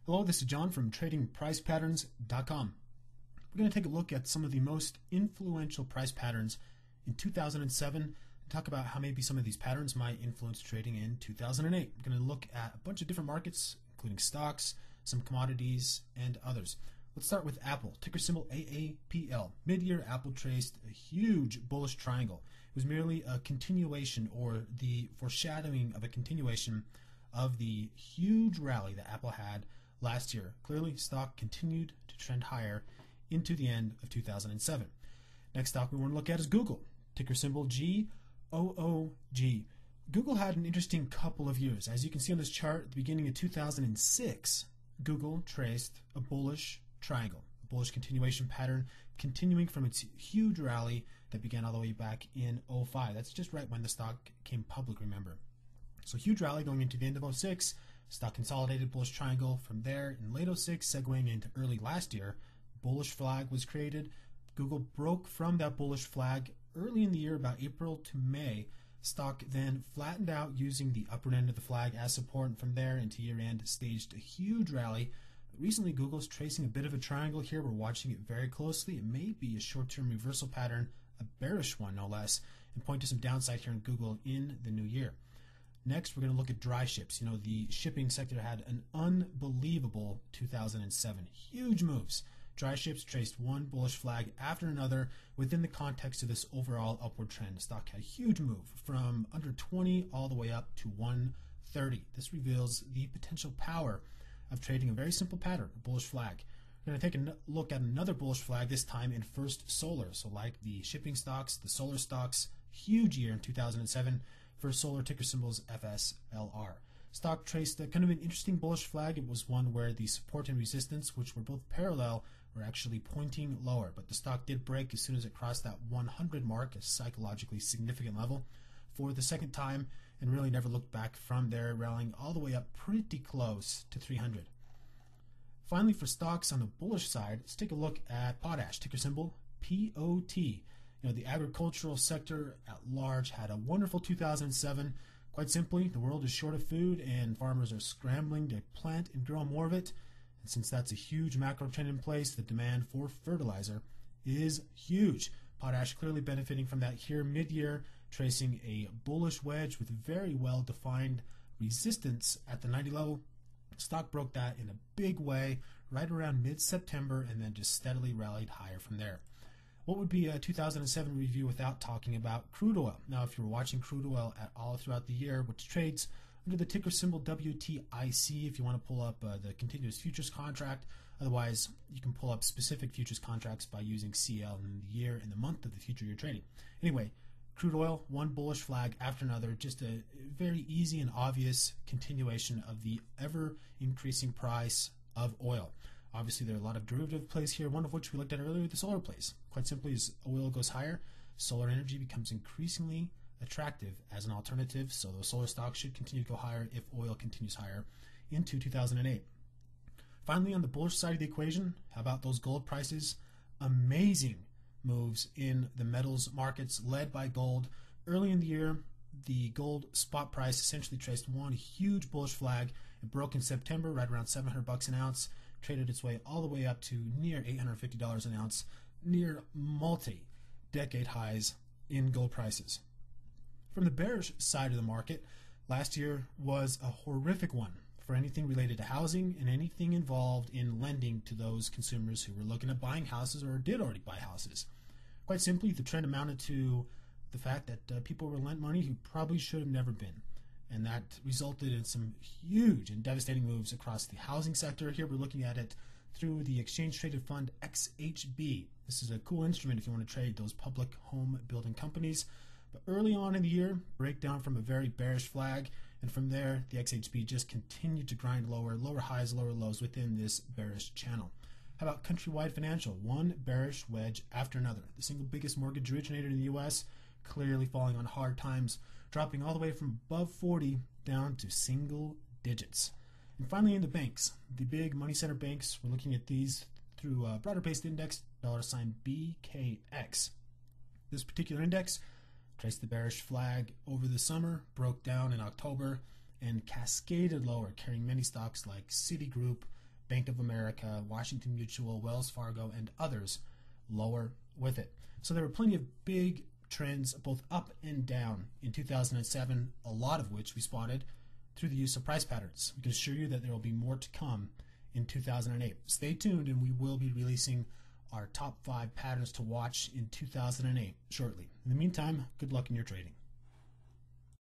Hello, this is John from TradingPricePatterns.com. We're going to take a look at some of the most influential price patterns in 2007 and talk about how maybe some of these patterns might influence trading in 2008. We're going to look at a bunch of different markets, including stocks, some commodities, and others. Let's start with Apple, ticker symbol AAPL. Mid-year, Apple traced a huge bullish triangle. It was merely a continuation or the foreshadowing of a continuation of the huge rally that Apple had last year. Clearly, stock continued to trend higher into the end of 2007. Next stock we want to look at is Google, ticker symbol GOOG. Google had an interesting couple of years. As you can see on this chart, at the beginning of 2006, Google traced a bullish triangle, a bullish continuation pattern, continuing from its huge rally that began all the way back in 2005. That's just right when the stock came public, remember. So huge rally going into the end of 2006. Stock consolidated, bullish triangle. From there, in late 2006, segueing into early last year, bullish flag was created. Google broke from that bullish flag early in the year, about April to May. Stock then flattened out using the upper end of the flag as support, and from there into year end, staged a huge rally. But recently, Google's tracing a bit of a triangle here. We're watching it very closely. It may be a short-term reversal pattern, a bearish one no less, and point to some downside here in Google in the new year. Next, we're going to look at dry ships. You know, the shipping sector had an unbelievable 2007. Huge moves. Dry ships traced one bullish flag after another within the context of this overall upward trend. The stock had a huge move from under 20 all the way up to 130. This reveals the potential power of trading a very simple pattern, a bullish flag. We're going to take a look at another bullish flag, this time in First Solar. So like the shipping stocks, the solar stocks, huge year in 2007. First Solar, ticker symbols FSLR. Stock traced a kind of an interesting bullish flag. It was one where the support and resistance, which were both parallel, were actually pointing lower. But the stock did break as soon as it crossed that 100 mark, a psychologically significant level, for the second time, and really never looked back from there, rallying all the way up pretty close to 300. Finally, for stocks on the bullish side, let's take a look at potash, ticker symbol POT. You know, the agricultural sector at large had a wonderful 2007. Quite simply, the world is short of food and farmers are scrambling to plant and grow more of it. And since that's a huge macro trend in place, the demand for fertilizer is huge. Potash clearly benefiting from that here mid-year, tracing a bullish wedge with very well-defined resistance at the 90 level. Stock broke that in a big way right around mid-September and then just steadily rallied higher from there. What would be a 2007 review without talking about crude oil? Now, if you're watching crude oil at all throughout the year, which trades under the ticker symbol WTIC, if you want to pull up the continuous futures contract. Otherwise, you can pull up specific futures contracts by using CL in the year and the month of the future you're trading. Anyway, crude oil, one bullish flag after another, just a very easy and obvious continuation of the ever-increasing price of oil. Obviously, there are a lot of derivative plays here, one of which we looked at earlier, the solar plays. Quite simply, as oil goes higher, solar energy becomes increasingly attractive as an alternative, so those solar stocks should continue to go higher if oil continues higher into 2008. Finally, on the bullish side of the equation, how about those gold prices? Amazing moves in the metals markets led by gold. Early in the year, the gold spot price essentially traced one huge bullish flag. It broke in September right around $700 an ounce. Traded its way all the way up to near $850 an ounce, near multi-decade highs in gold prices. From the bearish side of the market, last year was a horrific one for anything related to housing and anything involved in lending to those consumers who were looking at buying houses or did already buy houses. Quite simply, the trend amounted to the fact that people were lent money who probably should have never been. And that resulted in some huge and devastating moves across the housing sector. Here we're looking at it through the exchange traded fund XHB. This is a cool instrument if you want to trade those public home building companies. But early on in the year, breakdown from a very bearish flag, and from there the XHB just continued to grind lower highs, lower lows within this bearish channel. How about Countrywide Financial? One bearish wedge after another. The single biggest mortgage originator in the U.S., clearly falling on hard times, dropping all the way from above 40 down to single digits. And finally, in the banks, the big money center banks, we're looking at these through a broader based index, $BKX. This particular index traced the bearish flag over the summer, broke down in October, and cascaded lower, carrying many stocks like Citigroup, Bank of America, Washington Mutual, Wells Fargo, and others lower with it. So there were plenty of big trends both up and down in 2007, a lot of which we spotted through the use of price patterns. We can assure you that there will be more to come in 2008. Stay tuned, and we will be releasing our top 5 patterns to watch in 2008 shortly. In the meantime, good luck in your trading.